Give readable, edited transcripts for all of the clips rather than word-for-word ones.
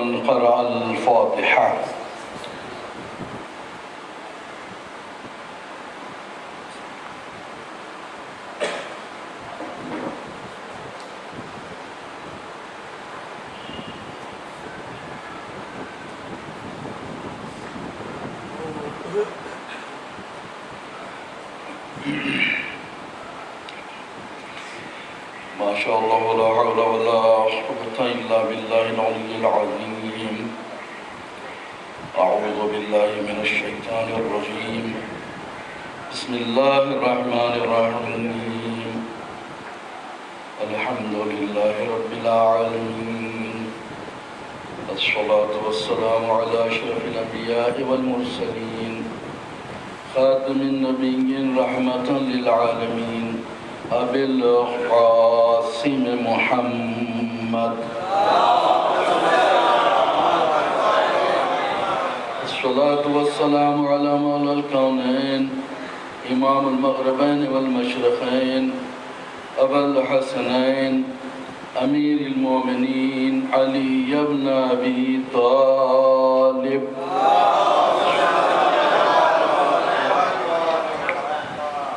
لمن قرأ الفاتحة. ما شاء الله ولا حول ولا قوة إلا بالله العلي العظيم. أعوذ بالله من الشيطان الرجيم. بسم الله الرحمن الرحيم. الحمد لله رب العالمين. الصلاة والسلام على أشرف الأنبياء والمرسلين خاتم النبيين رحمة للعالمين أبي القاسم محمد. الصلاة والسلام على مولى الكونين إمام المغربين والمشرقين أبا الحسنين أمير المؤمنين علي بن أبي طالب.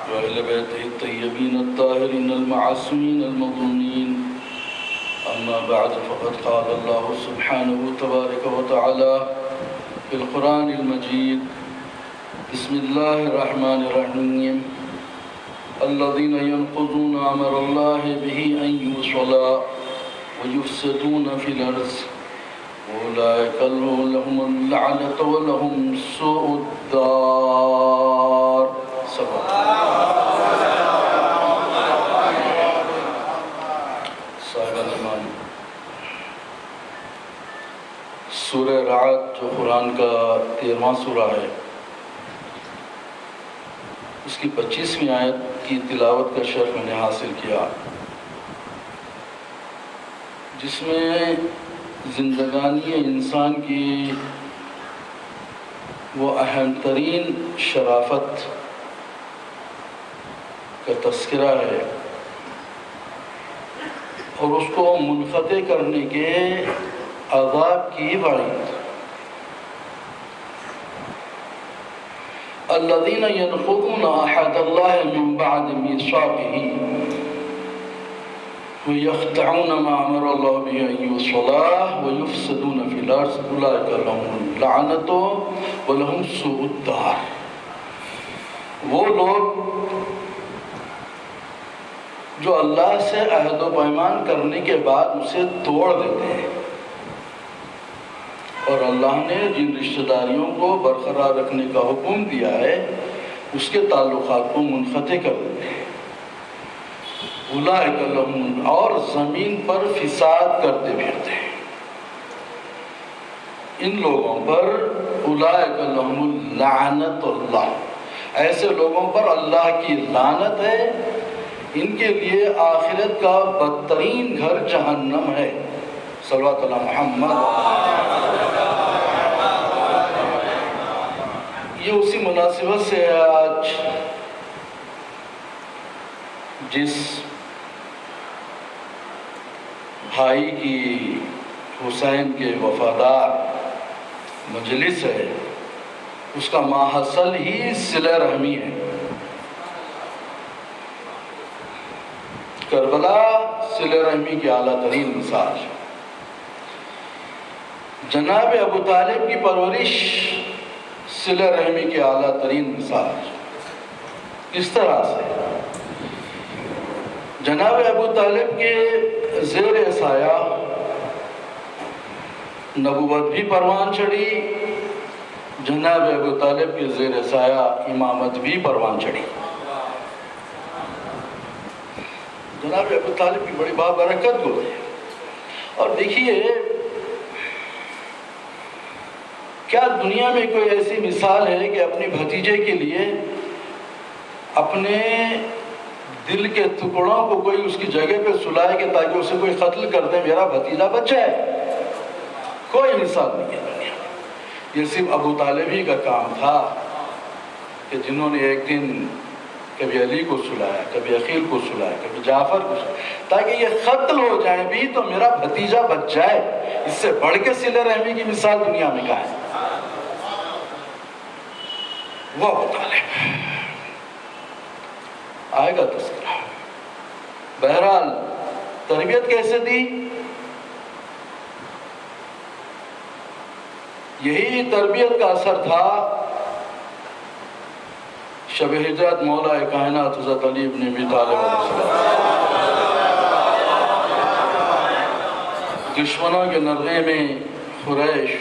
وأهل بيته الطيبين الطاهرين المعصومين المظلومين. أما بعد فقد قال الله سبحانه تبارك وتعالى في القرآن المجيد. بسم الله الرحمن الرحيم. الذين ينقضون أمر الله به أن يوصلا ويفسدون في الأرض أولئك لهم اللعنة ولهم سوء الدار. سورہ رعد جو قرآن کا 13واں سورہ ہے، اس کی 25ویں آیت کی تلاوت کا شرف میں نے حاصل کیا، جس میں زندگانی انسان کی وہ اہم ترین شرافت کا تذکرہ ہے اور اس کو منقطع کرنے کے عذاب کی وعید. الذين ينقضون عهد الله من بعد ميثاقه ويقطعون ما امر الله به ان يوصل ويفسدون في الارض اولئك لهم اللعنة ولهم سوء الدار. وہ لوگ جو اللہ سے عہد و پیمان کرنے کے بعد اسے توڑ دیتے ہیں اور اللہ نے جن رشتہ داریوں کو برقرار رکھنے کا حکم دیا ہے اس کے تعلقات کو منقطع کر دیتے ہیں. اولئک لهم، اور زمین پر فساد کرتے پھرتے ہیں. ان لوگوں پر اولئک لهم لعنت اللہ، ایسے لوگوں پر اللہ کی لعنت ہے. ان کے لیے آخرت کا بدترین گھر جہنم ہے. صلوات اللہ محمد. یہ اسی مناسبت سے آج جس بھائی کی حسین کے وفادار مجلس ہے اس کا ماحصل ہی صلہ رحمی ہے. کربلا صلہ رحمی کی اعلیٰ ترین مثال. جناب ابو طالب کی پرورش صلہ رحمی کی اعلیٰ ترین مثال. اس طرح سے جناب ابو طالب کے زیر سایہ نبوت بھی پروان چڑھی، جناب ابو طالب کے زیر سایہ امامت بھی پروان چڑھی. جناب ابو طالب کی بڑی بابرکت گزری. اور دیکھیے کیا دنیا میں کوئی ایسی مثال ہے کہ اپنے بھتیجے کے لیے اپنے دل کے ٹکڑوں کو کوئی اس کی جگہ پہ سلائے کہ تاکہ اسے کوئی قتل کر دے، میرا بھتیجا بچہ ہے؟ کوئی مثال نہیں ہے دنیا میں. یہ صرف ابو طالب ہی کا کام تھا کہ جنہوں نے ایک دن کبھی علی کو سلایا، کبھی عقیل کو سلایا، کبھی جعفر کو سلایا، تاکہ یہ قتل ہو جائیں بھی تو میرا بھتیجا بچ جائے۔ اس سے بڑھ کے صلہ رحمی کی مثال دنیا میں کہاں ہے؟ وہ ابو طالب، آئے گا تذکرہ۔ بہرحال تربیت کیسے دی؟ یہی تربیت کا اثر تھا شب ہجرت مولا کائنات حضرت علی ابن ابی طالب علیہ السلام۔ دشمنوں کے نرغے میں قریش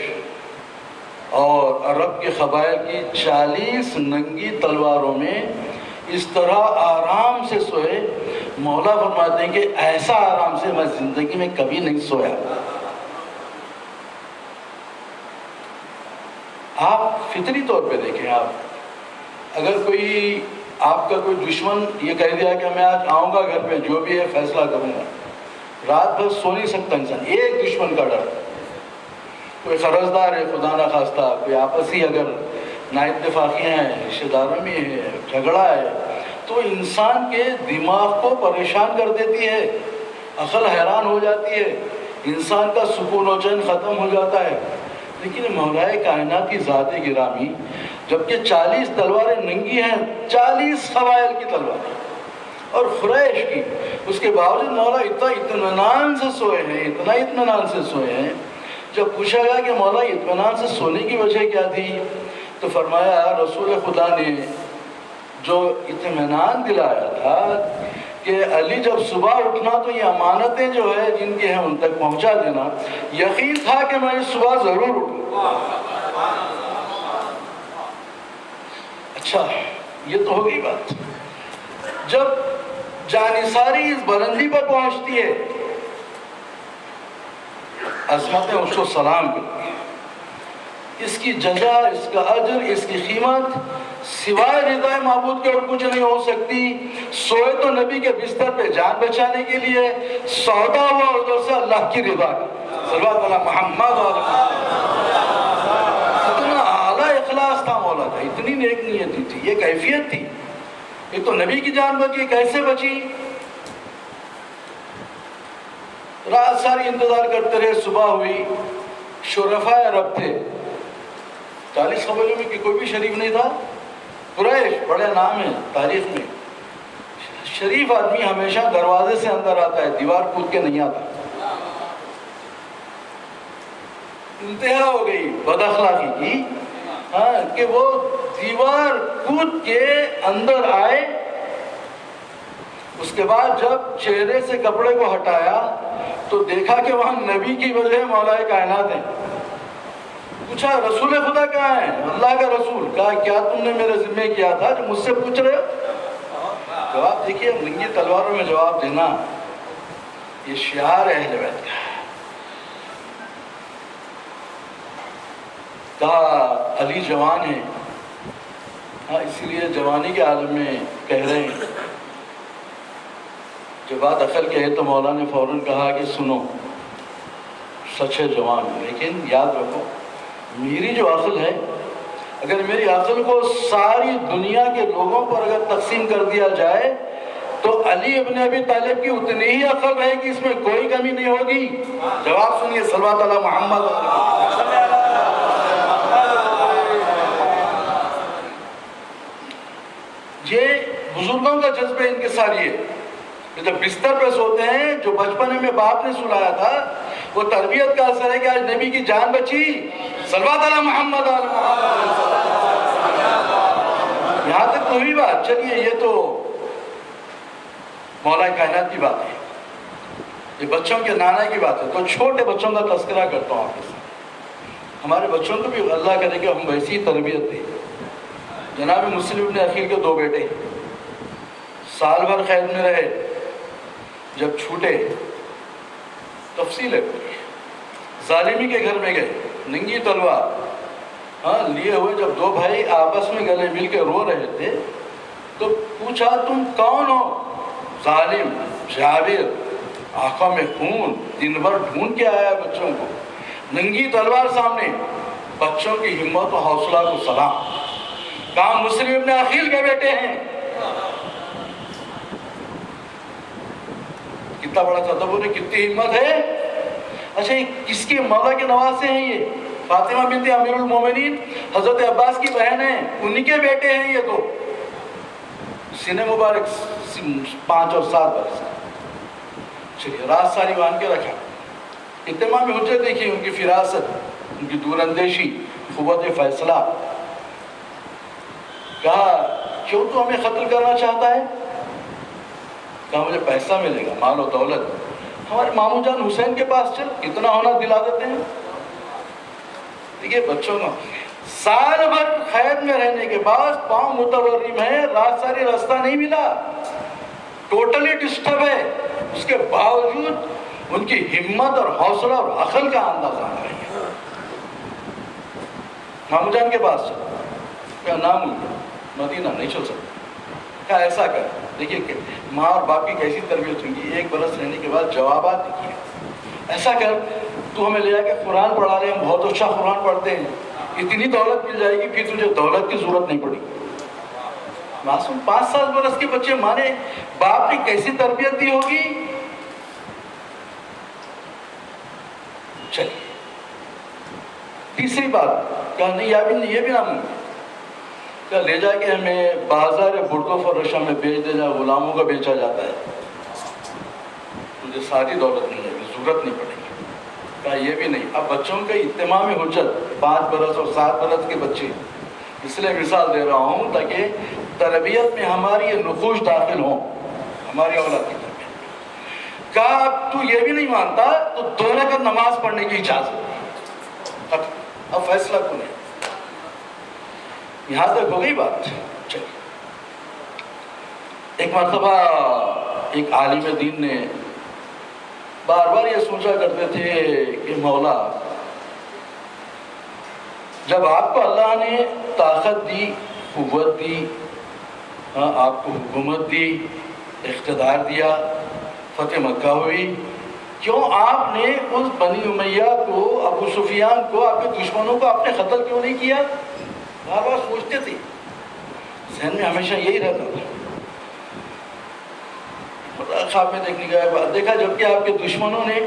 اور عرب کے قبائل کی 40 ننگی تلواروں میں اس طرح آرام سے سوئے، مولا فرماتے ہیں کہ ایسا آرام سے میں زندگی میں کبھی نہیں سویا۔ آپ فطری طور پہ دیکھیں، آپ اگر کوئی آپ کا کوئی دشمن یہ کہہ دیا کہ میں آج آؤں گا گھر پہ، جو بھی ہے فیصلہ کروں گا، رات بھر سو نہیں سکتا انسان، ایک دشمن کا ڈر، کوئی قرضدار ہے خدا نہ خواستہ، کوئی آپسی اگر نا اتفاقی ہیں، رشتہ داروں میں ہے، جھگڑا ہے، تو انسان کے دماغ کو پریشان کر دیتی ہے، عقل حیران ہو جاتی ہے، انسان کا سکون و چین ختم ہو جاتا ہے۔ لیکن مولا کائنات کی ذات گرامی، جبکہ 40 تلواریں ننگی ہیں، 40 قبائل کی تلواریں اور قریش کی، اس کے باوجود مولا اتنا اطمینان سے سوئے ہیں، اتنا اطمینان سے سوئے ہیں۔ جب پوچھا گیا کہ مولا اطمینان سے سونے کی وجہ کیا تھی، تو فرمایا رسول خدا نے جو اطمینان دلایا تھا کہ علی جب صبح اٹھنا تو یہ امانتیں جو ہے جن کے ہیں ان تک پہنچا دینا، یقین تھا کہ میں اس صبح ضرور اٹھوں۔ اچھا، یہ تو ہو گئی بات۔ جب جانثاری اس بلندی پر پہنچتی ہے، عظمتیں اس کو سلام کرتی ہیں، اس کی جزا، اس کا اجر، اس کی قیمت سوائے رضا معبود کے اور کچھ نہیں ہو سکتی۔ سوئے تو نبی کے بستر پہ جان بچانے کے لیے، سودا ہوا ادھر سے اللہ کی رضا کا، صلوات علی محمد علیہ۔ اتنا اعلیٰ اخلاص تھا مولا کا، اتنی نیک نیتی تھی، یہ کیفیت تھی۔ ایک تو نبی کی جان بچی، کیسے بچی؟ رات ساری انتظار کرتے رہے، صبح ہوئی، شرفاء عرب تھے، 40 قبیلوں میں کوئی بھی شریف نہیں تھا۔ قریش بڑے نام ہیں تاریخ میں، شریف آدمی ہمیشہ دروازے سے اندر آتا ہے، دیوار کود کے نہیں آتا۔ انتہا ہو گئی بد اخلاقی کی، کہ وہ دیوار کود کے اندر آئے۔ اس کے بعد جب چہرے سے کپڑے کو ہٹایا تو دیکھا کہ وہاں نبی کی وجہ مولا کائنات ہے۔ پوچھا رسول خدا کہاں ہے؟ اللہ کا رسول۔ کہا کیا تم نے میرے ذمہ کیا تھا جو مجھ سے پوچھ رہے ہو؟ جواب دیکھیے، ننگی تلواروں میں جواب دینا یہ شعار اہل بیت کا ہے۔ کہا علی جوان ہے، اسی لیے جوانی کے عالم میں کہہ رہے ہیں۔ جب بات عقل کے ہے تو مولا نے فوراً کہا کہ سنو، سچ ہے جوان، لیکن یاد رکھو میری جو عقل ہے، اگر میری عقل کو ساری دنیا کے لوگوں پر اگر تقسیم کر دیا جائے تو علی ابن ابی طالب کی اتنی ہی عقل رہے گی، اس میں کوئی کمی نہیں ہوگی۔ جواب سنیے، صلوات علی محمد۔ یہ بزرگوں کا جذبہ انکساری ہے کہ جب بستر پہ سوتے ہیں، جو بچپنے میں باپ نے سلایا تھا، وہ تربیت کا اثر ہے کہ آج نبی کی جان بچی، صلوات علی محمد علی محمد۔ یہاں تک تو ہوئی بات، چلیے یہ تو مولا کائنات کی بات ہے، یہ بچوں کے نانا کی بات ہے، تو چھوٹے بچوں کا تذکرہ کرتا ہوں آپ کے ساتھ۔ ہمارے بچوں کو بھی اللہ کرے کہ ہم ویسی تربیت دیں۔ جناب مسلم ابن عقیل کے 2 بیٹے سال بھر قید میں رہے، جب چھوٹے تفصیل ہے، ظالمی کے گھر میں گئے، ننگی تلوار لیے ہوئے، جب 2 بھائی آپس میں گلے مل کے رو رہے تھے تو پوچھا تم کون ہو؟ ظالم جابر، آنکھوں میں خون، دن بھر ڈھونڈ کے آیا بچوں کو، ننگی تلوار سامنے، بچوں کی ہمت و حوصلہ کو سلام۔ کہاں مسلم ابن عقیل کے بیٹے ہیں، کتنا بڑا تصور ہے، کتنی ہمت ہے. اچھا یہ کس کے مولا کے نواسے ہیں؟ یہ فاطمہ بنت امیر المومنین حضرت عباس کی بہن ہیں، انہی کے بیٹے ہیں یہ تو. سینے مبارک 5 اور 7 برس. چلیے رات ساری باندھ کے رکھا. اتمام حجت دیکھیے ان کی فراست، ان کی دور اندیشی، قوت فیصلہ. کہا کیوں تو ہمیں قتل کرنا چاہتا ہے؟ کہا مجھے پیسہ ملے گا، مال و دولت. ہمارے ماموں جان حسین کے پاس چل، اتنا ہونا دلا دیتے ہیں. دیکھیے بچوں کا سال بھر قید میں رہنے کے بعد پاؤں متورم ہے، رات ساری راستہ نہیں ملا، ٹوٹلی ڈسٹرب ہے. اس کے باوجود ان کی ہمت اور حوصلہ اور عقل کا اندازہ نہیں ہے. ماموں جان کے پاس چل. کیا نام مدینہ نہیں چل سکتا. کیا ایسا کر، دیکھیے کہ ماں اور باپ کی کیسی تربیت ہوگی. 1 برس رہنے کے بعد جوابات دیکھیے. ایسا کر تو ہمیں لے جا کے قرآن پڑھا رہے ہیں، بہت اچھا قرآن پڑھتے ہیں، اتنی دولت مل جائے گی پھر تجھے دولت کی ضرورت نہیں پڑے گی. معصوم 5-7 برس کے بچے مانے باپ نے کیسی تربیت دی ہوگی. چلیے تیسری بات کہا نہیں یہ بھی نہ ممکن. کیا لے جا کے ہمیں بازار بردو فروشوں میں بیچ دے جا، غلاموں کا بیچا جاتا ہے، مجھے ساری دولت نہیں ہے، ضرورت نہیں پڑے گی. کہا یہ بھی نہیں. اب بچوں کا اتمام حجت 5 برس اور 7 برس کے بچے، اس لیے مثال دے رہا ہوں تاکہ تربیت میں ہماری یہ نقوش داخل ہوں، ہماری اولاد کی تربیت. کہا اب تو یہ بھی نہیں مانتا تو 2 رکعت نماز پڑھنے کی اجازت. اب فیصلہ کون ہے؟ یہاں تک ہو گئی بات. چلیے ایک مرتبہ ایک عالم دین نے بار بار یہ سوچا کرتے تھے کہ مولا جب آپ کو اللہ نے طاقت دی، قوت دی، آپ کو حکومت دی، اقتدار دیا، فتح مکہ ہوئی، کیوں آپ نے اس بنی امیہ کو، ابو سفیان کو، آپ کے دشمنوں کو آپ نے قتل کیوں نہیں کیا؟ بار بار سوچتے تھے، ذہن میں ہمیشہ یہی رہتا تھا. خواب میں دیکھا جبکہ آپ کے دشمنوں نے،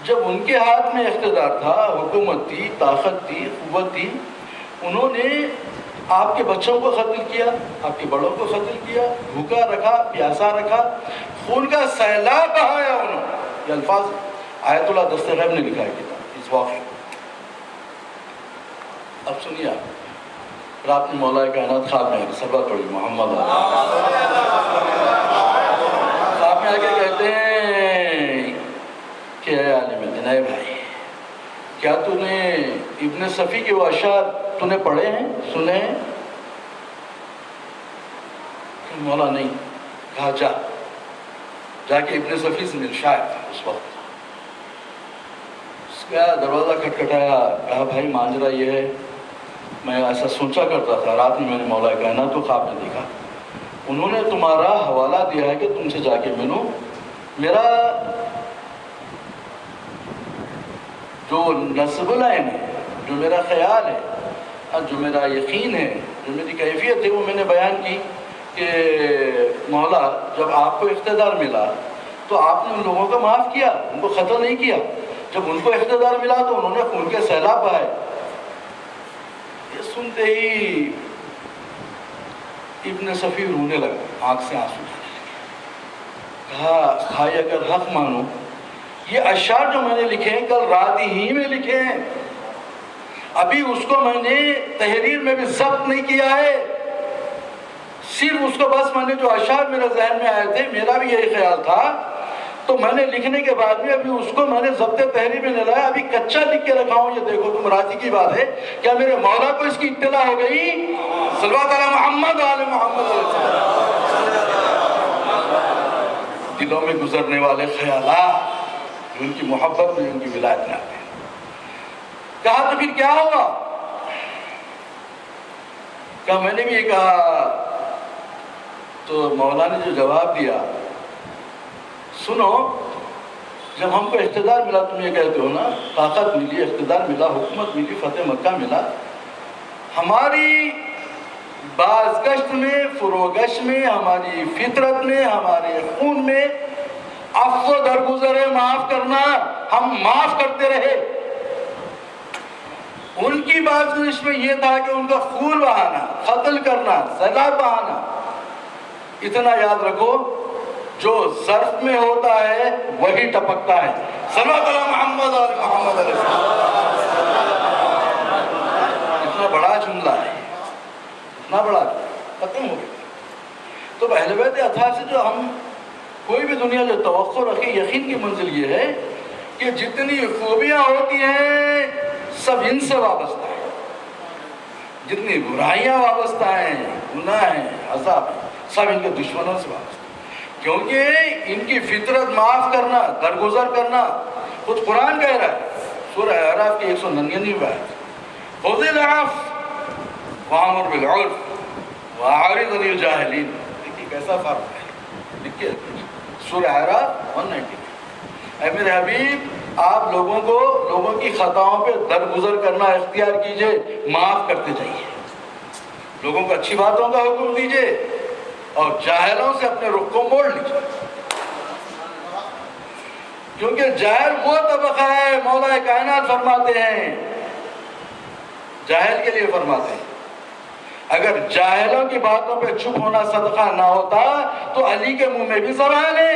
جب ان کے ہاتھ میں اقتدار تھا، حکومت تھی، طاقت تھی، قوت تھی، انہوں نے آپ کے بچوں کو قتل کیا، آپ کے بڑوں کو قتل کیا، بھوکا رکھا، پیاسا رکھا، خون کا سیلاب بہایا انہوں نے. یہ الفاظ آیت اللہ دستغیب نے لکھا ہے کتاب اس واقعے. اب سنیے آپ، رات میں مولا کائنات خواب میں سربت پڑی محمد خواب میں آ کے کہتے ہیں کہ اے عالم دین، اے بھائی، کیا تو نے ابن صفی کے وہ اشعار تو نے پڑھے ہیں، سنے ہیں؟ مولا نہیں. کہا جا کے ابن صفی سے مل. شاید اس وقت اس کا دروازہ کھٹکھٹایا. کہا بھائی ماجرا یہ ہے، میں ایسا سوچا کرتا تھا، رات میں نے مولا کائنات کو خواب میں دیکھا، انہوں نے تمہارا حوالہ دیا ہے کہ تم سے جا کے ملوں. میرا جو نصب العین ہے، جو میرا خیال ہے، جو میرا یقین ہے، جو میری کیفیت ہے، وہ میں نے بیان کی کہ مولا جب آپ کو اقتدار ملا تو آپ نے ان لوگوں کو معاف کیا، ان کو قتل نہیں کیا. جب ان کو اقتدار ملا تو انہوں نے خون کے سیلاب بہائے. یہ سنتے ہی ابن صفی رونے لگا، آنکھ سے آنسو جانے لگے. کہا بھائی اگر حق مانو، یہ اشعار جو میں نے لکھے ہیں کل رات ہی میں لکھے ہیں، ابھی اس کو میں نے تحریر میں بھی ضبط نہیں کیا ہے. صرف اس کو بس میں نے جو اشعار میرے ذہن میں آئے تھے، میرا بھی یہی خیال تھا، تو میں نے لکھنے کے بعد میں ابھی اس کو میں نے ضبط تحریر میں نہیں لایا، ابھی کچا لکھ کے رکھا ہوں. یہ دیکھو تم راضی کی بات ہے کیا میرے مولا کو اس کی اطلاع ہو گئی؟ صلوات علی محمد آل محمد. دلوں میں گزرنے والے خیالات جو ان کی محبت میں، ان کی ولایت میں آتے ہیں. کہا تو پھر کیا ہوگا؟ کہا میں نے بھی یہ کہا. تو مولا نے جو جواب دیا، سنو، جب ہم کو اقتدار ملا، تم یہ کہتے ہو نا، طاقت ملی، اقتدار ملا، حکومت ملی، فتح مکہ ملا، ہماری بازگشت میں، فروگشت میں، ہماری فطرت میں، ہمارے خون میں عفو درگزر معاف کرنا، ہم معاف کرتے رہے۔ ان کی بازگشت میں یہ تھا کہ ان کا خون بہانا، قتل کرنا، سیلاب بہانا۔ اتنا یاد رکھو، جو ظرف میں ہوتا ہے وہی ٹپکتا ہے۔ صلی اللہ علیہ محمد اور محمد علیہ السلام۔ اتنا بڑا جملہ ہے، اتنا بڑا، ختم ہو گیا۔ تو اہل بیت اطہار سے جو ہم کوئی بھی دنیا جو توقع رکھے، یقین کی منزل یہ ہے کہ جتنی خوبیاں ہوتی ہیں سب ان سے وابستہ ہیں، جتنی برائیاں وابستہ ہیں، گناہ ہیں، عذاب ہیں، سب ان کے دشمنوں سے وابستہ ہیں، کیونکہ ان کی فطرت معاف کرنا، درگزر کرنا، خود قرآن کہہ رہا ہے سورہ اعراف کی 199 آیت، خذ العفو وامر بالعرف واعرض عن الجاہلین۔ دیکھیے کیسا فرق ہے، دیکھیے سورہ اعراف 199۔ اے میرے حبیب، آپ لوگوں کی خطاؤں پہ درگزر کرنا اختیار کیجئے، معاف کرتے جائیے، لوگوں کو اچھی باتوں کا حکم دیجئے اور جاہلوں سے اپنے رخ کو موڑ لیجئے، کیونکہ جاہل وہ طبقہ ہے، مولا کائنات فرماتے ہیں، جاہل کے لیے فرماتے ہیں، اگر جاہلوں کی باتوں پہ چپ ہونا صدقہ نہ ہوتا تو علی کے منہ میں بھی زبان ہے،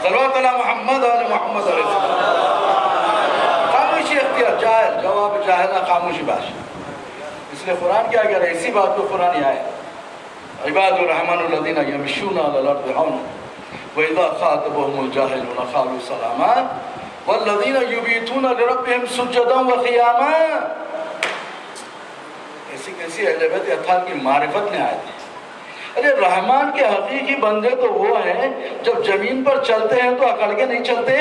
صلوات اللہ محمد علیہ محمد علیہ السلام۔ خاموشی اختیار، جاہل جواب جاہلہ خاموشی باش۔ اس لیے قرآن کیا کہہ رہا ہے، اسی بات کو قرآن آئے، عباد الرحمن الذین یمشون علی الارض ہونا وَإِذَا خَاطَبَهُمُ الْجَاهِلُونَ قَالُوا سَلَامًا وَالَّذِينَ يُبِيتُونَ لِرَبِّهِمْ سُجَّدًا وَقِيَامًا۔ کیسی اہل بیت اطہار کی معرفت میں آئے تھے۔ ارے رحمان کے حقیقی بندے تو وہ ہیں جب زمین پر چلتے ہیں تو اکڑ کے نہیں چلتے،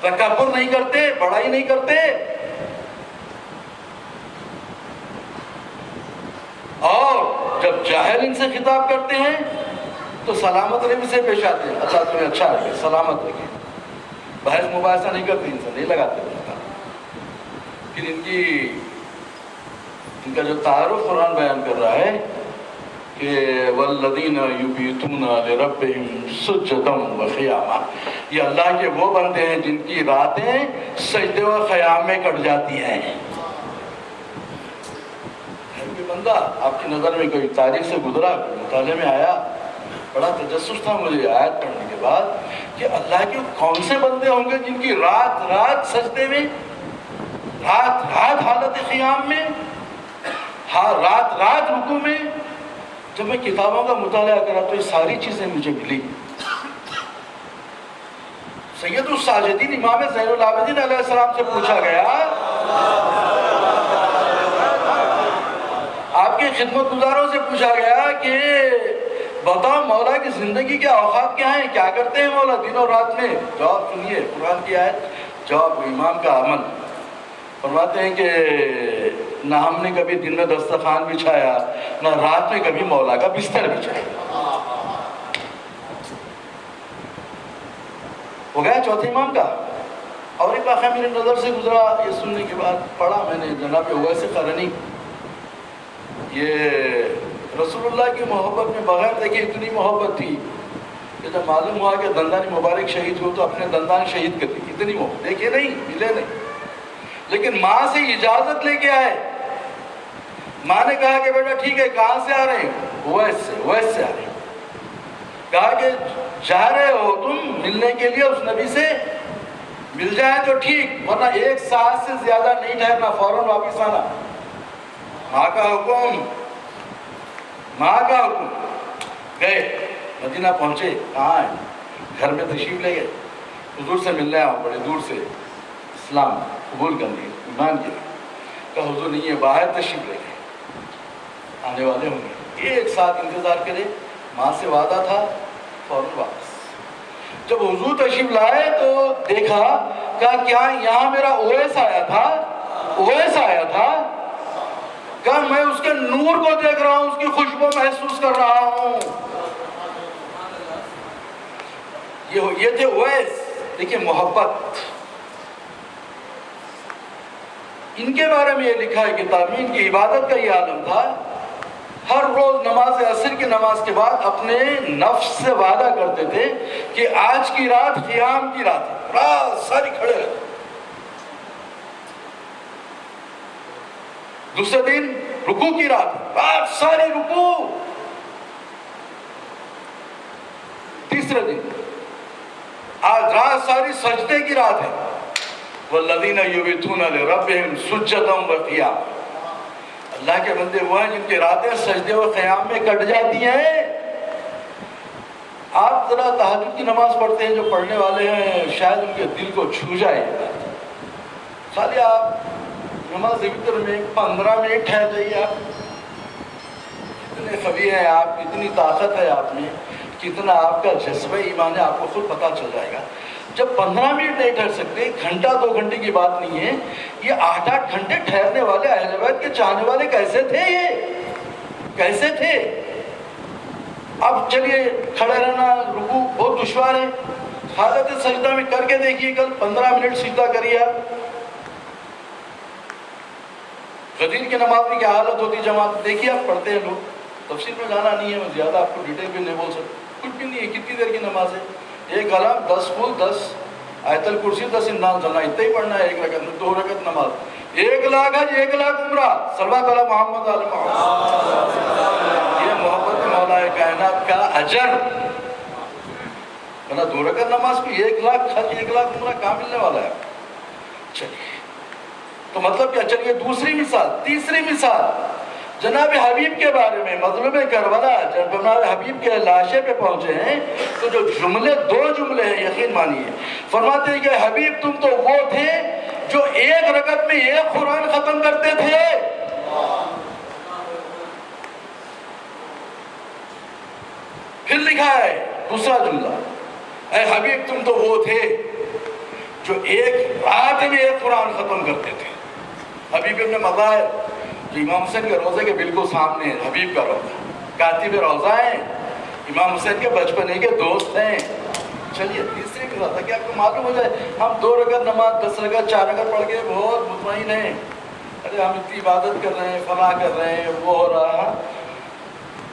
تکبر نہیں کرتے، بڑائی نہیں کرتے، اور جب جاہل ان سے خطاب کرتے ہیں تو سلامت رحم سے پیش آتے ہیں، اللہ تمہیں اچھا رکھے، سلامت رکھے، بحث مباحثہ نہیں کرتے، ان سے نہیں لگاتے۔ پھر ان کا جو تعارف قرآن بیان کر رہا ہے کہ والذین یبیتون لربہم سجدا وقیاما، یہ اللہ کے وہ بندے ہیں جن کی راتیں سجدے و قیام میں کٹ جاتی ہیں۔ کوئی بندہ آپ کی نظر میں کوئی تاریخ سے گزرا، مطالعے میں آیا، بڑا تجسس تھا مجھے آیت پڑھنے کے بعد کہ اللہ کے کون سے بندے ہوں گے جن کی رات رات سجدے میں، رات رات حالت قیام میں، رات رات رکوع میں۔ جب میں کتابوں کا مطالعہ کرا تو یہ ساری چیزیں مجھے ملی۔ سید الساجدین امام زین العابدین علیہ السلام سے پوچھا گیا، آپ کے خدمت گزاروں سے پوچھا گیا کہ بتاؤ مولا کی زندگی کے اوقات کیا ہیں، کیا کرتے ہیں مولا دن اور رات میں؟ جواب سنیے، قرآن کی آیت، جواب امام کا عمل۔ فرماتے ہیں کہ نہ ہم نے کبھی دن میں دسترخوان بچھایا، نہ رات میں کبھی مولا کا بستر بچھایا۔ ہو گیا چوتھے امام کا۔ اور ایک واقعہ میرے نظر سے گزرا، یہ سننے کے بعد پڑھا میں نے، جناب اویس قرنی، یہ رسول اللہ کی محبت میں بغیر دیکھے اتنی محبت تھی کہ جب معلوم ہوا کہ دندان مبارک شہید ہو تو اپنے دندان شہید کر دی، اتنی محبت، دیکھے نہیں، ملے نہیں، لیکن ماں سے اجازت لے کے آئے۔ ماں نے کہا کہ بیٹا ٹھیک ہے، کہاں سے آ رہے ہیں؟ اویس سے آ رہے ہیں۔ کہا کہ جا رہے ہو تم ملنے کے لیے اس نبی سے، مل جائے تو ٹھیک، ورنہ 1 ساعت سے زیادہ نہیں ٹھہرنا، فوراً واپس آنا۔ ماں کا حکم، ماں کا حکم۔ گئے مدینہ پہنچے، کہاں ہے؟ گھر میں تشریف لے گئے، حضور سے ملنے آؤ، بڑے دور سے اسلام قبول کر لیے، ایمان کیا۔ کہ حضور نہیں ہے، باہر تشریف لے گئے، آنے والے ہوں گے، 1 ساتھ انتظار کرے، ماں سے وعدہ تھا، فوراً واپس۔ جب حضور تشریف لائے تو دیکھا، کہا کیا یہاں میرا اویس آیا تھا؟ اویس آیا تھا؟ کہا میں اس کے نور کو دیکھ رہا ہوں، اس کی خوشبو محسوس کر رہا ہوں۔ یہ تھے اویس۔ دیکھیں محبت، ان کے بارے میں یہ لکھا ہے کتاب میں، ان کی عبادت کا یہ عالم تھا، ہر روز نماز عصر کی نماز کے بعد اپنے نفس سے وعدہ کرتے تھے کہ آج کی رات قیام کی رات ہے، رات ساری کھڑے رہتے، دوسرے دن رکوع کی رات ہے، رات ساری رکوع، تیسرے دن آج رات ساری سجدے کی رات ہے، والذین یبیتون لربہم سجدا وقیاما، اللہ کے بندے وہ ہیں جن کی راتیں سجدے و قیام میں کٹ جاتی ہیں۔ آپ ذرا تہجد کی نماز پڑھتے ہیں، جو پڑھنے والے ہیں شاید ان کے دل کو چھو جائے، خالی آپ نماز وتر میں 15 منٹ ٹھہر جائیے، آپ کتنے قوی ہیں، آپ کتنی طاقت ہے آپ میں، کتنا آپ کا جذبہ ایمان ہے، آپ کو خود پتہ چل جائے گا۔ جب 15 منٹ نہیں ٹھہر سکتے، گھنٹہ 2 گھنٹے کی بات نہیں ہے، یہ 8-8 گھنٹے ٹھہرنے والے اہل بیت کے چاہنے والے کیسے تھے، یہ کیسے تھے؟ اب چلیے کھڑے رہنا رکوع بہت دشوار ہے، حالت سجدہ میں کر کے دیکھیے، کل 15 منٹ سجدہ کریے آپ۔ غدیر کی نماز میں کیا حالت ہوتی جماعت دیکھیے، آپ پڑھتے ہیں لوگ، تفصیل میں جانا نہیں ہے، میں زیادہ آپ کو ڈیٹیل بھی نہیں بول سکتا، کچھ بھی نہیں ہے، کتنی دیر کی نماز ہے، ایک کلام 10 پھول 10 آیت الکرسی 10 امداد چلنا، اتنا ہی پڑھنا ہے، ایک رکعت میں 2 رکعت نماز، 1 لاکھ حج 1 لاکھ عمرہ، صلوات علی محمد علی محمد، یہ محبت مولا کائنات کا اجر، ورنہ 2 رکعت نماز کو 1 لاکھ حج 1 لاکھ عمرہ کہاں ملنے والا ہے؟ چلیے تو مطلب کیا، چلیے دوسری مثال، تیسری مثال جناب حبیب کے بارے میں، مظلوم کربلا جب جناب حبیب کے لاشے پہ پہنچے ہیں تو جو جملے 2 جملے ہیں یقین مانیے، فرماتے ہیں کہ حبیب تم تو وہ تھے جو 1 رکعت میں 1 قرآن ختم کرتے تھے، پھر لکھا ہے دوسرا جملہ، اے حبیب تم تو وہ تھے جو 1 رات میں 1 قرآن ختم کرتے تھے۔ حبیب ابن مظاہر جو امام حسین کے روضے کے بالکل سامنے ہے، حبیب کا روضہ، کاتب روضہ ہیں، امام حسین کے بچپنے کے دوست ہیں۔ چلیے تیسری بھی بات ہے کہ آپ کو معلوم ہو جائے، ہم 2 رکعت نماز 10 رکعت 4 رکعت پڑھ کے بہت مطمئن ہیں، ارے ہم اتنی عبادت کر رہے ہیں، فلاں کر رہے ہیں، وہ ہو رہا ہے۔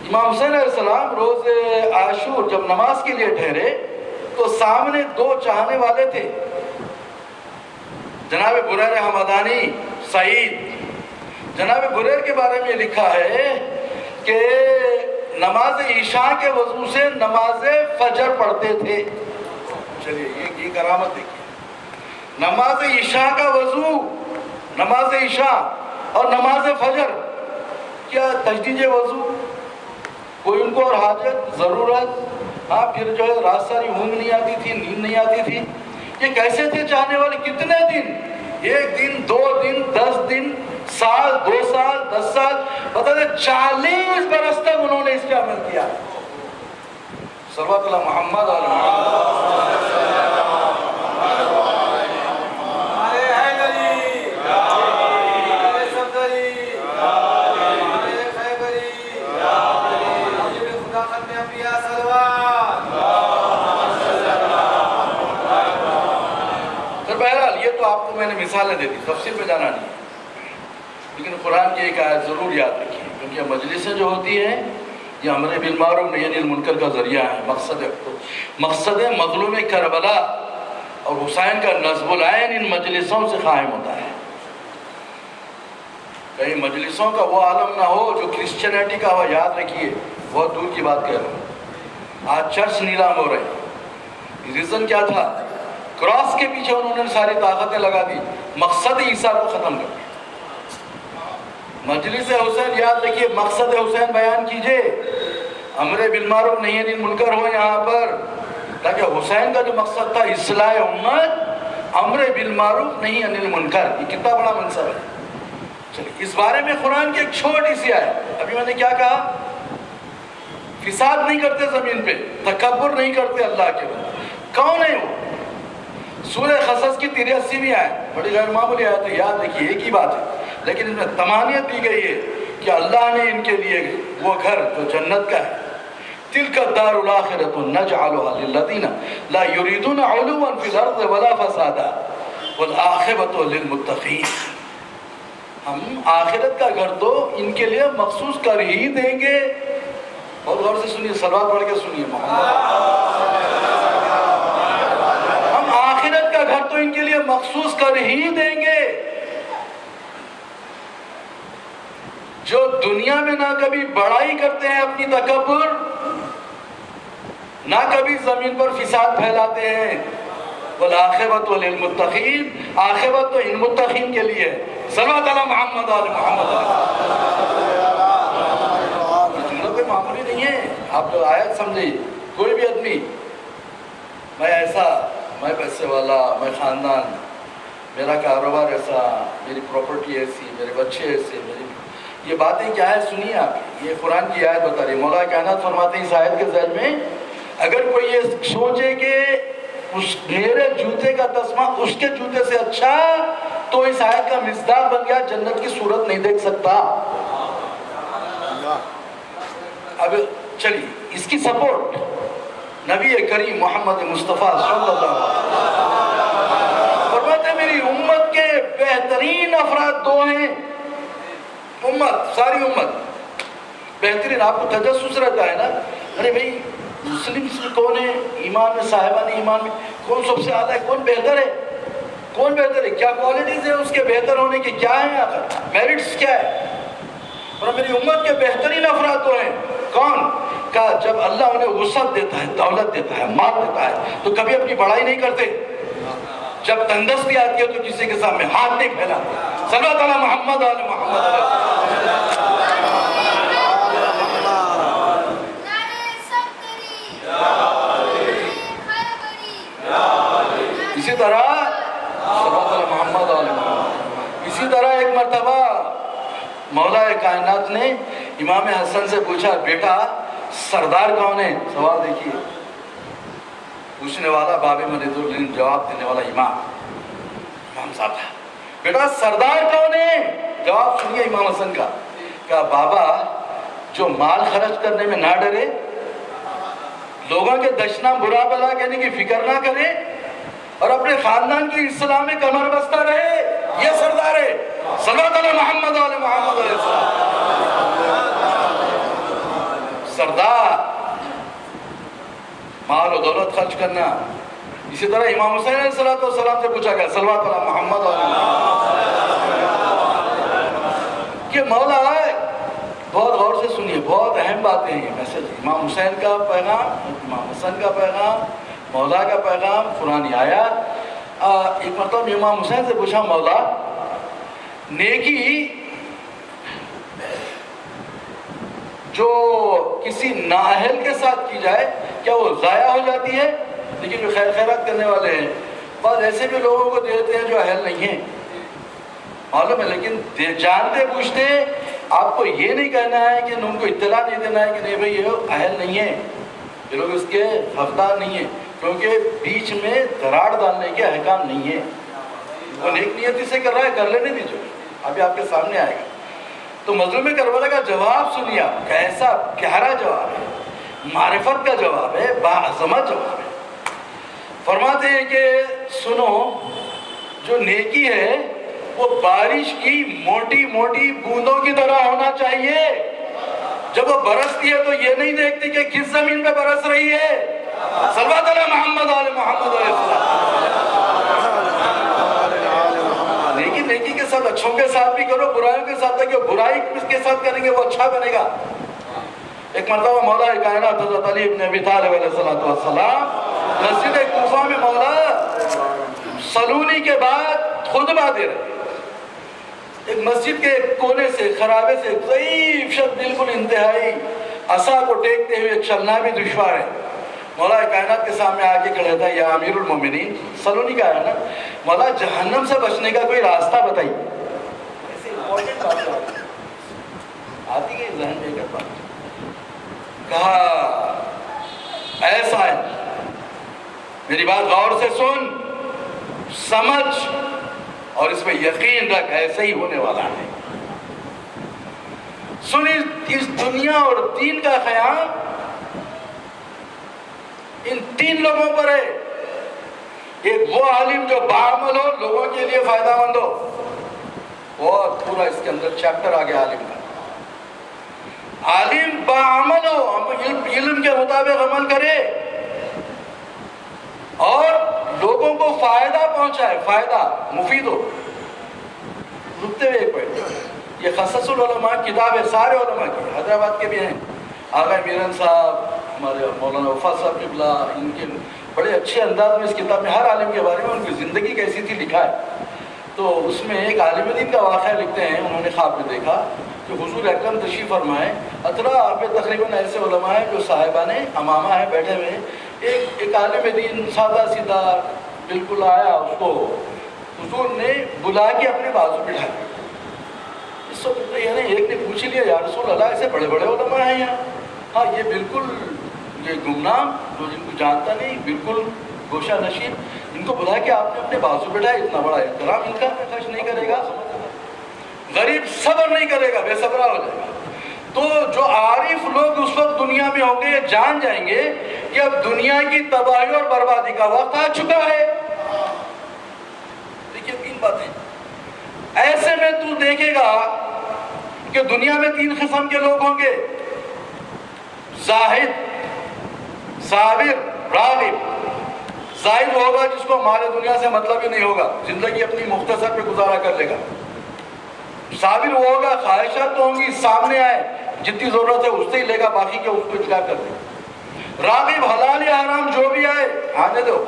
امام حسین علیہ السلام روز عاشور جب نماز کے لیے ٹھہرے تو سامنے 2 چاہنے والے تھے، جناب بریر حمدانی سعید۔ جناب بریر کے بارے میں لکھا ہے کہ نماز عشاء کے وضو سے نماز فجر پڑھتے تھے۔ چلیے یہ کرامت دیکھیے، نماز عشاء کا وضو، نماز عشاء اور نماز فجر، کیا تجدید وضو، کوئی ان کو اور حاجت ضرورت، ہاں پھر جو ہے رات ساری اونگ نہیں آتی تھی، نیند نہیں آتی تھی، یہ کیسے تھے چاہنے والے، کتنے دن، 1 دن 2 دن 10 دن سال 2 سال 10 سال، بتا دیں 40 برس تک انہوں نے اس پہ عمل کیا۔ صلوات اللہ محمد علیہ محمد۔ آپ کو میں نے مثالیں دے دی، تفصیل پہ جانا نہیں، لیکن قرآن کی ایک آیت ضرور یاد رکھیے، کیونکہ مجلسیں جو ہوتی ہیں یہ امر بالمعروف نہی عن المنکر کا ذریعہ ہے۔ مقصد مظلوم کربلا اور حسین کا نصب العین ان مجلسوں سے قائم ہوتا ہے۔ کہیں مجلسوں کا وہ عالم نہ ہو جو کرسچینٹی کا ہو، یاد رکھیے، بہت دور کی بات کہہ رہا ہوں۔ آج چرچ نیلام ہو رہے ہیں، ریزن کیا تھا؟ کراس کے پیچھے انہوں نے ساری طاقتیں لگا دی، مقصد عیسیٰ کو ختم کر دیا۔ مجلس حسین یاد رکھیے، مقصد حسین بیان کیجئے، امر بالمعروف نہی عن المنکر ہو یہاں پر، تاکہ حسین کا جو مقصد تھا اصلاح امت، امر بالمعروف نہی عن المنکر، یہ کتنا بڑا منصب ہے۔ چلیے اس بارے میں قرآن کی ایک چھوٹی سی آیت، ابھی میں نے کیا کہا، فساد نہیں کرتے زمین پہ، تکبر نہیں کرتے اللہ کے بندے، کون ہے وہ؟ سورہ قصص کی 83ویں آیت، بڑی غیر معمولی آیت ہے، یاد رکھیے ایک ہی بات ہے، لیکن اس میں تمانیت دی گئی ہے کہ اللہ نے ان کے لیے وہ گھر جو جنت کا ہے، تِلْكَ الدَّارُ الْآخِرَةُ نَجْعَلُهَا لِلَّذِينَ لَا يُرِيدُونَ عُلُوًّا فِي الْأَرْضِ وَلَا فَسَادًا وَالْعَاقِبَةُ لِلْمُتَّقِينَ۔ ہم آخرت کا گھر تو ان کے لیے مخصوص کر ہی دیں گے. بہت غور سے سنیے, صلوات پڑھ کے سنیے ہم آخرت کا گھر تو ان کے لیے مخصوص کر ہی دیں گے. جو دنیا میں نہ کبھی بڑائی کرتے ہیں اپنی تکبر, نہ کبھی زمین پر فساد پھیلاتے ہیں, والعاقبۃ للمتقین, عاقبت تو ان متقین کے لیے. صلوات علی محمد آل محمد. جملہ کوئی معمولی نہیں ہے, آپ لوگ آیت سمجھئے. کوئی بھی آدمی میں ایسا, میں پیسے والا, میں خاندان, میرا کاروبار ایسا, میری پراپرٹی ایسی, میرے بچے ایسے, یہ باتیں کیا ہے سنیے آپ. یہ قرآن کی آیت بتا رہی ہے. مولا کائنات فرماتے ہیں اس آیت کے ذیل میں, اگر کوئی یہ سوچے کہ میرے جوتے کا تسمہ اس کے جوتے سے اچھا, تو اس آیت کا مصداق بن گیا, جنت کی صورت نہیں دیکھ سکتا. اب چلیے اس کی سپورٹ نبی کریم محمد مصطفیٰ صلی اللہ علیہ وسلم فرماتے ہیں میری امت کے بہترین افراد دو ہیں. امت, ساری امت بہترین. آپ کو تجسس رہتا ہے نا, ارے بھائی مسلم کون ہے, ایمان میں, صاحبان ایمان میں کون سب سے زیادہ ہے, کون بہتر ہے, کون بہتر ہے, کیا کوالٹیز ہیں اس کے بہتر ہونے کی, کیا ہیں آخر میرٹس کیا ہے. اور میری امت کے بہترین افراد تو ہیں. کون؟ کہا جب اللہ انہیں وسعت دیتا ہے, دولت دیتا ہے, مال دیتا ہے, تو کبھی اپنی بڑائی نہیں کرتے. جب تندرستی آتی ہے تو کسی کے سامنے ہاتھ نہیں پھیلاتے. صلوات علی محمد آل محمد. اسی طرح صلوات علی محمد آل محمد. اسی طرح ایک مرتبہ مولا کائنات نے امام حسن سے پوچھا, بیٹا سردار کون ہے؟ سوال دیکھیے, پوچھنے والا باب مرید العلم, جواب دینے والا امام صاحب تھا. بیٹا سردار کون ہے؟ جواب سنیے امام حسن کا. کہا بابا جو مال خرچ کرنے میں نہ ڈرے, لوگوں کے دشنا برا بلا کہنے کی فکر نہ کرے, اور اپنے خاندان کی اصلاح میں کمر بستہ رہے, یہ سردار ہے. صلوات علی محمد آل محمد علیہ السلام. سردار مال و دولت خرچ کرنا. اسی طرح امام حسین علیہ السلام سے پوچھا گیا, صلوات علی محمد علیہ کہ مولا, بہت غور سے سنیے, بہت اہم باتیں ہیں. میسج امام حسین کا پیغام, امام حسن کا پیغام, مولا کا پیغام, قرآن آیات. ایک مرتبہ امام حسین سے پوچھا, مولا نیکی جو کسی نااہل کے ساتھ کی جائے کیا وہ ضائع ہو جاتی ہے؟ لیکن جو خیر خیرات کرنے والے ہیں, بعض ایسے بھی لوگوں کو دیتے ہیں جو اہل نہیں ہیں, معلوم ہے, لیکن جانتے پوچھتے آپ کو یہ نہیں کہنا ہے کہ ان کو اطلاع نہیں دینا ہے کہ نہیں بھائی یہ اہل نہیں ہے, یہ لوگ اس کے حقدار نہیں ہیں, کیونکہ بیچ میں دراڑ ڈالنے کے احکام نہیں ہے. وہ نیک نیتی سے کر رہا ہے, کر لینے دیجیے, ابھی آپ کے سامنے آئے گا. تو مظلوم کربلا کا جواب سنیے آپ, کیسا پیارا جواب ہے, معرفت کا جواب ہے, باعظمت جواب ہے. فرماتے ہیں کہ سنو, جو نیکی ہے وہ بارش کی موٹی موٹی بوندوں کی طرح ہونا چاہیے. جب وہ برستی ہے تو یہ نہیں دیکھتی کہ کس زمین پہ برس رہی ہے. صلوات علی محمد آل محمد علیہ السلام. نیکی کے ساتھ اچھوں کے ساتھ بھی کرو, برائیوں کے ساتھ, کہ برائی کس کے ساتھ کریں گے وہ اچھا بنے گا. ایک مرتبہ مولا کائنات حضرت علی ابن ابی طالب علیہ السلام مسجد کوفہ میں مولا سلونی کے بعد خطبہ دے رہے. ایک مسجد کے کونے سے, خرابے سے, ضعیف شخص بالکل انتہائی, عصا کو ٹیکتے ہوئے چلنا بھی دشوار ہے. مولا کائنات کے سامنے آ کے کھڑا تھا, یا امیر المومنین, سلونی کا ہے نا, مولا جہنم سے بچنے کا کوئی راستہ بتائیے. ایسے امپورٹنٹ بات آتی ہے ذہن میں کرتا. کہا ایسا ہے, میری بات غور سے سن, سمجھ اور اس میں یقین رکھ, ایسا ہی ہونے والا ہے. سن, اس دنیا اور دین کا قیام ان تین لوگوں پر ہے. ایک وہ عالم جو باعمل ہو, لوگوں کے لیے فائدہ مند ہو. اور پورا اس کے اندر چیپٹر آ گیا عالم کا. عالم باعمل ہو، علم کے مطابق عمل کرے اور لوگوں کو فائدہ پہنچائے، فائدہ مفید ہو. رکتے ہوئے ایک پوائنٹ، یہ قصص العلماء کتاب ہے، سارے علماء کی، حیدرآباد کے بھی ہیں، آغا میرن صاحب، ہمارے مولانا وفا صاحب قبلہ، ان کے بڑے اچھے انداز میں اس کتاب میں ہر عالم کے بارے میں ان کی زندگی کیسی تھی لکھا ہے. تو اس میں ایک عالم دین کا واقعہ لکھتے ہیں، انہوں نے خواب میں دیکھا کہ حضور اکرم تشریف فرمائے، اطراف پہ تقریباً ایسے علماء ہیں جو صاحبان امامہ ہیں بیٹھے ہوئے. ایک عالم دین سادہ سیدھا بالکل آیا، اس کو حضور نے بلا کے اپنے بازو بٹھا دیا. اس وقت یعنی ایک نے پوچھ لیا، یا رسول اللہ ایسے بڑے بڑے علماء ہیں یہاں؟ ہاں یہ بالکل یہ گمنام جو جن کو جانتا نہیں، بالکل گوشہ نشین، ان کو بلا کے آپ نے اپنے بازو بٹھایا، اتنا بڑا احترام ان کا خرچ نہیں کرے گا؟ غریب صبر نہیں کرے گا، بے صبرا ہو جائے گا. تو جو عارف لوگ اس وقت دنیا میں ہوں گے یہ جان جائیں گے کہ اب دنیا کی تباہی اور بربادی کا وقت آ چکا ہے. دیکھیے 3 باتیں. ایسے میں تو دیکھے گا کہ دنیا میں 3 قسم کے لوگ ہوں گے، زاہد، صابر، راغب. زاہد وہ ہوگا جس کو مال دنیا سے مطلب ہی نہیں ہوگا، زندگی اپنی مختصر پہ گزارا کر لے گا. صابر وہ ہوگا، خواہشات تو ہوں گی، سامنے آئے جتنی ضرورت ہے اس سے ہی لے گا، باقی کے اس کو انکار کر دے گا. راغب حلال یا حرام جو بھی آئے آنے دو.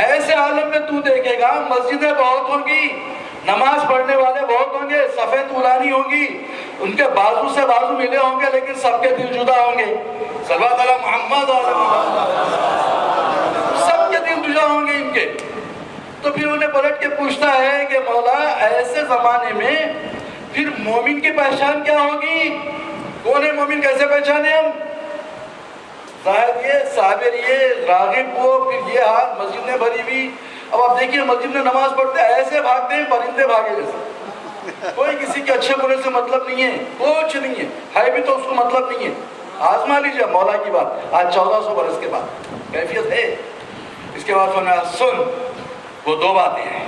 ایسے عالم میں تو دیکھے گا مسجدیں بہت ہوں گی، نماز پڑھنے والے بہت ہوں گے، صفیں طولانی ہوں گی، ان کے بازو سے بازو ملے ہوں گے، لیکن سب کے دل جدا ہوں گے. صلوات علی محمد علی محمد. سب کے دل جدا ہوں گے ان کے. تو پھر انہیں پلٹ کے پوچھتا ہے کہ مولا ایسے زمانے میں پھر مومن کی پہچان کیا ہوگی؟ کون ہے مومن، کیسے پہچانے ہم؟ زاہد یہ، صابر یہ، راغب وہ، پھر یہ حال، مسجد نے بھری ہوئی. اب آپ دیکھیے مسجد میں نماز پڑھتے ایسے بھاگتے ہیں پرندے بھاگے جیسے. کوئی کسی کے اچھے برے سے مطلب نہیں ہے، کچھ نہیں ہے بھی تو اس کو مطلب نہیں ہے. آزما لیجیے مولا کی بات، آج 1400 برس کے بعد کیفیت ہے. اس کے بعد فرمایا سن، وہ 2 باتیں ہیں.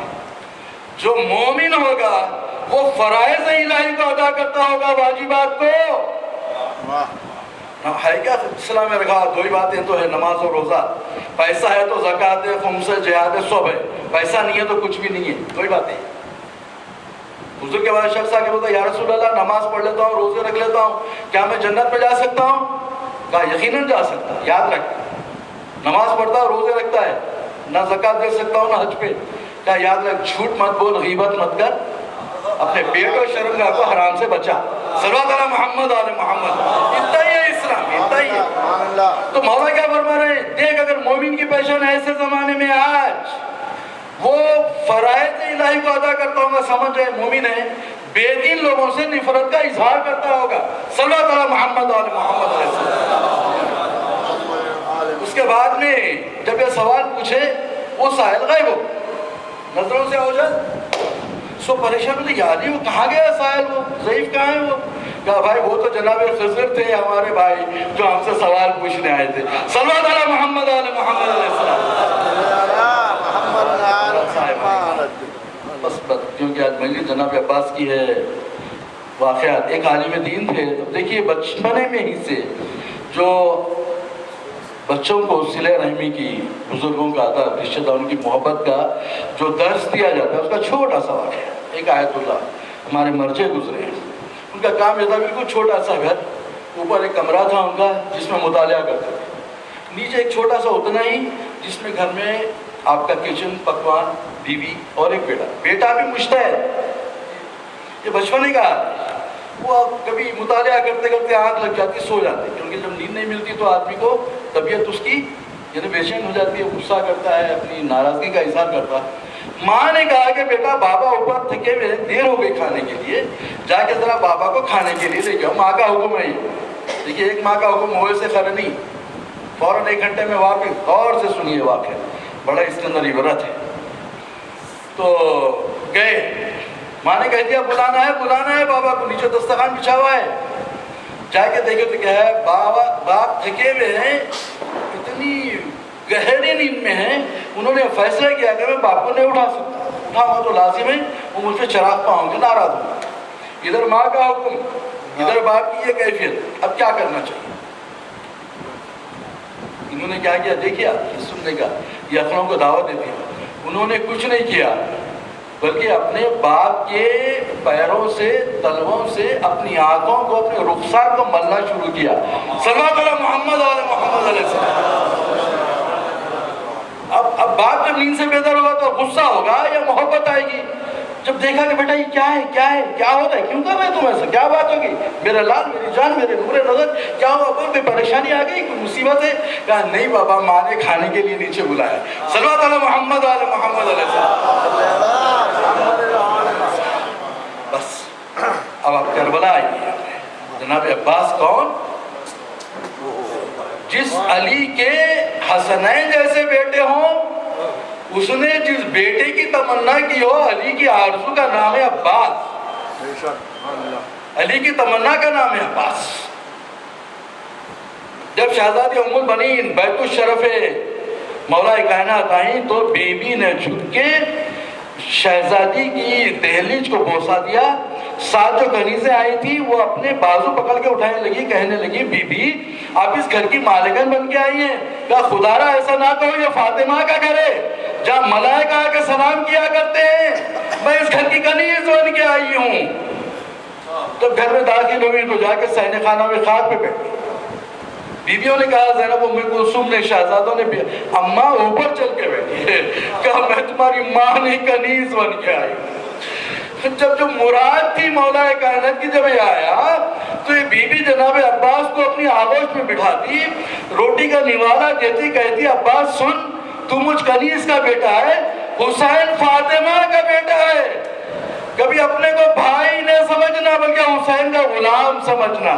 جو مومن ہوگا وہ فرائض الہی کو ادا کرتا ہوگا، واجبات کو. ہے کیا اسلام میں رکھا 2 ہی باتیں تو ہے، نماز اور روزہ. پیسہ ہے تو زکوٰۃ ہے، خمس ہے، جہاد ہے، سب ہے. پیسہ نہیں ہے تو کچھ بھی نہیں ہے، 2 ہی باتیں. حضور کے بعد شخص آ کے بولتا یا رسول اللہ نماز پڑھ لیتا ہوں، روزے رکھ لیتا ہوں، کیا میں جنت میں جا سکتا ہوں؟ کہا یقیناً جا سکتا. یاد رکھ، نماز پڑھتا ہے، روزے رکھتا ہے، نہ زکوٰۃ دے سکتا ہوں نہ حج پہ. کیا یاد رکھ، جھوٹ مت بول، غیبت مت کر، اپنے پیٹ اور شرمگاہ کو حرام سے بچا. صلوات علی محمد علی محمد. اتنا ہی ہے اسلام، اتنا ہی ہے. تو مولا کیا فرما رہے ہیں؟ دیکھ اگر مومن کی پہچان ایسے زمانے میں آج وہ فرائض الہی کو ادا کرتا ہوگا، سمجھ رہے مومن ہے، بے دین لوگوں سے نفرت کا اظہار کرتا ہوگا. صلوات علی محمد علی محمد علیہ السلام. اس کے بعد میں جب یہ سوال پوچھے وہ سائل غائب ہو، نظروں سے اوجھل. سو پریشان ہوتے، یاد ہی وہ کہاں گیا سائل، وہ ضعیف کہاں ہے وہ؟ کہا بھائی وہ تو جناب خضر تھے ہمارے بھائی جو ہم سے سوال پوچھنے آئے تھے. صلوات علی محمد علی محمد علیہ السلام. بس کیونکہ آج مجلس جناب عباس کی ہے. واقعات ایک عالم دین تھے. اب دیکھیے بچپنے میں ہی سے جو بچوں کو صلہ رحمی کی، بزرگوں کا ادب، رشتہ داروں کی محبت کا جو درس دیا جاتا ہے، اس کا چھوٹا سا واقعہ. ایک آیت اللہ ہمارے مرجع گزرے ہیں، ان کا کام یہ تھا بالکل چھوٹا سا گھر، اوپر ایک کمرہ تھا ان کا جس میں مطالعہ کرتے تھے، نیچے ایک چھوٹا سا اتنا ہی جس میں گھر میں آپ کا کچن، پکوان، بیوی اور ایک بیٹا بھی مجتہد. یہ بچپنے کا وہ کبھی مطالعہ کرتے کرتے آنکھ لگ جاتی، سو جاتے، کیونکہ جب نیند نہیں ملتی تو آدمی کو طبیعت اس کی یعنی بے چین ہو جاتی ہے، غصہ کرتا ہے، اپنی ناراضگی کا اظہار کرتا ہے. ماں نے کہا کہ بیٹا بابا اوپر تھکے ہوئے، دیر ہو گئی کھانے کے لیے، جا کے ذرا بابا کو کھانے کے لیے لے جاؤ. ماں کا حکم ہے یہ. دیکھیے ایک ماں کا حکم ہوئے سے خر نہیں، فوراً 1 گھنٹے میں واپس. غور سے سنیے واقعہ، بڑا اس کے اندر عبرت ہے. تو گئے، ماں نے کہہ دیا بلانا ہے بابا کو، نیچے دسترخوان بچھا ہوا ہے. جا کے دیکھے تو کیا ہے، باپ تھکے ہوئے ہیں، اتنی گہری نیند میں ہیں. انہوں نے فیصلہ کیا کہ میں باپ کو نہیں اٹھا سکتا، اٹھاؤں تو لازم ہے وہ مجھ پہ چراغ پاؤں گے، ناراض ہوں گے. ادھر ماں کا حکم، ادھر باپ کی یہ کیفیت، اب کیا کرنا چاہیے؟ انہوں نے کیا کیا؟ دیکھیے آپ سننے کا، یہ اپنوں کو دعوت دیتی ہے. انہوں نے کچھ نہیں کیا بلکہ اپنے باپ کے پیروں سے، تلووں سے اپنی آنکھوں کو، اپنے رخسار کو ملنا شروع کیا. صلوات علی محمد علیہ محمد علیہ السلام. اب باپ جب نیند سے بیدار ہوگا تو غصہ ہوگا یا محبت آئے گی؟ جب دیکھا کہ بیٹا یہ کیا ہے، کیا ہے، کیا ہو رہا ہے، کیوں کر رہے تم ایسا، کیا بات ہوگی، میرا لال، میری جان، میرے نور نظر، کیا ہوا، کوئی پریشانی آ گئی، کوئی مصیبت ہے؟ کہا نہیں بابا، ماں نے کھانے کے لیے نیچے بلایا. صلوات علی محمد علی محمد علیہ السلام. بس اب آپ کربلا آئیے. جناب عباس کون؟ جس علی کے حسنین جیسے بیٹے ہوں، اس نے جس بیٹے کی تمنا کی ہو، علی کی آرزو کا نام ہے عباس. علی کی تمنا کا نام ہے عباس. جب شہزادی ام البنین بیت الشرف مولا کائنات آئیں تو بیوی نے جھک کے شہزادی کی دہلیز کو بوسا دیا. ساتھ جو کنیزیں آئی تھی وہ اپنے بازو پکڑ کے اٹھانے لگی، کہنے لگی بی بی آپ اس گھر کی مالکن بن کے آئی ہیں. کہا خدا را ایسا نہ کہو، یہ فاطمہ کا گھر ہے جہاں ملائکہ آ کے سلام کیا کرتے ہیں، میں اس گھر کی کنیز بن کے آئی ہوں. جب گھر میں داخل ہوئی تو جا کے صحن خانہ میں خاک پہ بیٹھی. بیویوں نے کہا، زینب ام کلثوم نے، شہزادوں نے، اماں اوپر چل کے بیٹھی ہے. کہا میں تمہاری ماں نہیں، کنیز بن کے آئی. جب جو مراد تھی مولا کائنات کی جب یہ آیا تو یہ بی بی جناب عباس کو اپنی آغوش میں بٹھاتی، روٹی کا نوالا دیتی، کہتی عباس سن، تو مجھ کنیز کا بیٹا ہے، حسین فاطمہ کا بیٹا ہے. کبھی اپنے کو بھائی نہ سمجھنا بلکہ حسین کا غلام سمجھنا.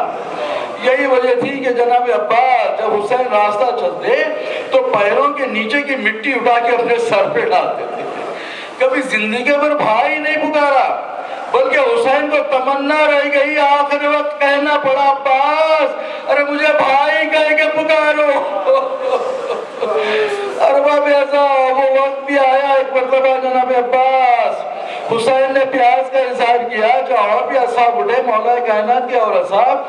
یہی وجہ تھی کہ جناب عباس جب حسین راستہ چلتے تو پیروں کے نیچے کی مٹی اٹھا کے اپنے سر پہ ڈالتے تھے. کبھی زندگی پر بھائی نہیں پکارا بلکہ حسین کو تمنا رہ گئی، آخر وقت کہنا پڑا عباس ارے مجھے بھائی کہہ کے پکارو. ارباب ایسا وہ وقت بھی آیا ایک مرتبہ جناب عباس حسین نے پیاس کا اظہار کیا. جو اور بھی اصحاب اٹھے مولا کائنات کے اور اصحاب،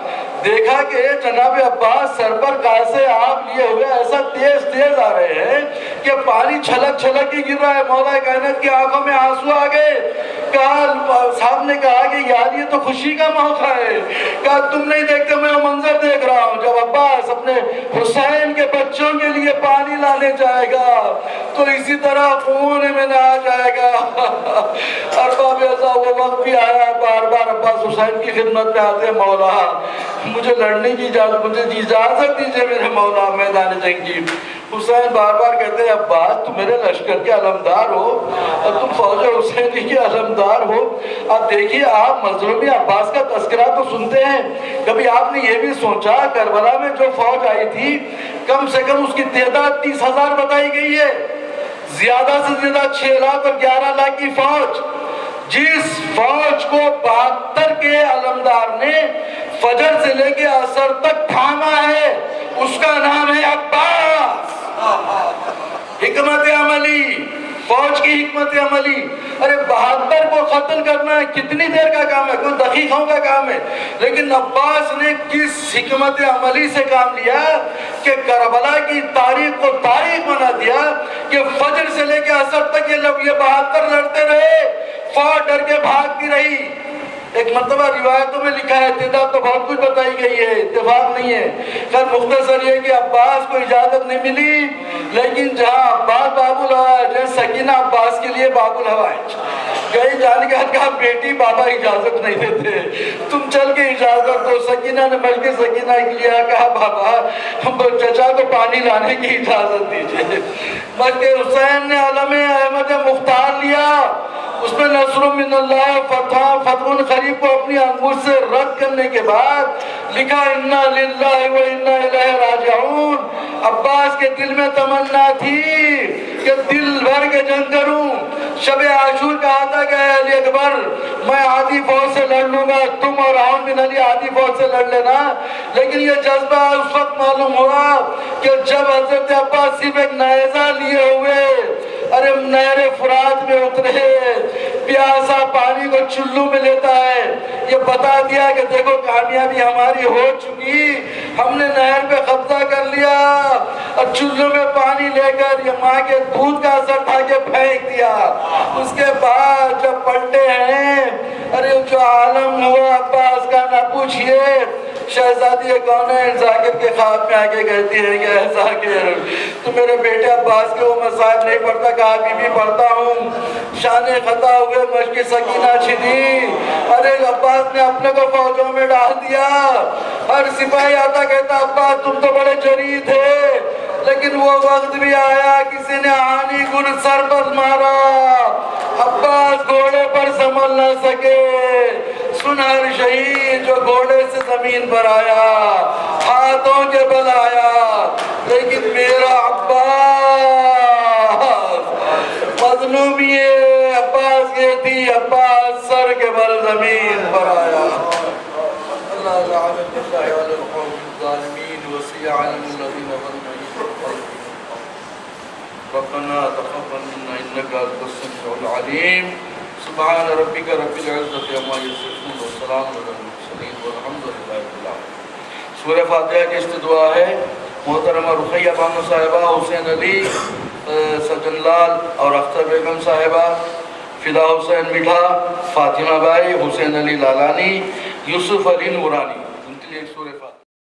دیکھا کہ جناب عباس سر پر کاسے آپ لیے ہوئے ایسا تیز تیز آ رہے ہیں کہ پانی چھلک چھلک ہی گر رہا ہے. مولا کائنات کی آنکھوں میں آنسو آ گئے. کہا صاحب نے کہا کہ یار یہ تو خوشی کا موقع ہے. کہا تم نہیں دیکھتے، میں وہ منظر دیکھ رہا ہوں. جب عباس اپنے حسین کے بچوں کے لیے پانی لانے جائے گا تو اسی طرح خون میں نہ آ جائے گا. ارباب ایسا وہ وقت بھی آیا، بار بار عباس حسین کی خدمت میں آتے، مولا مجھے لڑنے کی اجازت، مجھے اجازت دیجئے میرے مولا میدان جنگ کی. حسین بار بار کہتے ہیں عباس تم میرے لشکر کے علمدار ہو اور تم فوج حسینی کے علمدار ہو. اب دیکھیے آپ مظلومی عباس کا تذکرہ تو سنتے ہیں، کبھی آپ نے یہ بھی سوچا کربلا میں جو فوج آئی تھی کم سے کم اس کی تعداد 30,000 بتائی گئی ہے، زیادہ سے زیادہ 6 لاکھ اور 11 لاکھ کی فوج. جس فوج کو 72 کے علمدار نے فجر سے لے کے عصر تک تھاما ہے اس کا نام ہے عباس. حکمت عملی، فوج کی حکمت عملی. ارے 72 کو قتل کرنا کتنی دیر کا کام ہے، کوئی دقیقوں کا کام ہے، لیکن عباس نے کس حکمت عملی سے کام لیا کہ کربلا کی تاریخ کو تاریخ بنا دیا کہ فجر سے لے کے عصر تک یہ 72 لڑتے رہے، فوج ڈر کے بھاگتی رہی. ایک مرتبہ روایتوں میں لکھا ہے، تعداد تو بہت کچھ بتائی گئی ہے، اتفاق نہیں ہے. خیر مختصر یہ کہ عباس کو اجازت نہیں ملی، لیکن جہاں عباس باب الحوائج ہے، سکینہ عباس کے لیے باب الحوائج. کہیں جانے کے بعد کہا بیٹی بابا اجازت نہیں دیتے، تم چل کے اجازت دو. سکینہ نے بلکہ سکینہ کے لیے کہا بابا چچا کو پانی لانے کی اجازت دیجیے. بلکہ حسین نے علم احمد مختار لیا، اس میں نصر من اللہ فتح قریب کو اپنی انگوش سے رد کرنے کے بعد لکھا انا للہ و انا الیہ راجعون. عباس کے دل میں تمنا تھی کہ دل بھر کے جنگ کروں. شب عاشور کہا تھا کہ اے علی اکبر میں عادی فوج سے لڑ لوں گا، تم اور عون بن علی عادی فوج سے لڑ لینا. لیکن یہ جذبہ اس وقت معلوم ہوا کہ جب حضرت عباس صرف ایک نیزہ لیے ہوئے ارے نہر فرات میں اترے، پیاسا پانی کو چلو میں لیتا ہے، یہ بتا دیا کہ دیکھو کامیابی ہماری ہو چکی، ہم نے نہر پہ قبضہ کر لیا، اور چلو میں پانی لے کر یہ ماں کے دودھ کا اثر تھا کہ پھینک دیا۔ اس کے بعد جب پلٹے ہیں، ارے جو عالم ہوا عباس کا نہ پوچھئے، شہزادی کونین ذاکر کے خواب میں آگے کہتی ہے کہ اے ذاکر تو میرے بیٹے عباس کے وہ مصائب نہیں پڑھتا، کہا بی بی پڑھتا ہوں۔ شان خطا ہوئے مشک سکینہ چھنی، ارے عباس نے اپنے کو فوجوں میں ڈال دیا، ہر سپاہی آتا کہتا عباس تم تو بڑے جری تھے، لیکن وہ وقت بھی آیا کسی نے آہنی گر سر پر مارا، عباس گھوڑے پر سنبھل نہ سکے، سن ہر شہید جو گھوڑے سے زمین پر آیا، ہاتھوں کے بل آیا، لیکن میرا عباس مظلومی ہے، عباس کہتی عباس سر کے بل زمین پر آیا۔ اللہ لعنت اللہ علی القوم الظالمین وسیع علم الذین ظلموا ربنا تقبل منا انك انت السميع العليم سبحان ربك رب العزة عما يصفون والسلام على المرسلين والحمد لله رب العالمين۔ سورہ فاتحہ کی استدعا ہے محترمہ رقیہ بانو صاحبہ، حسین علی سجن لال اور اختر بیگم صاحبہ، فدا حسین میٹھا، فاطمہ بائی، حسین علی لالانی، یوسف علی نورانی۔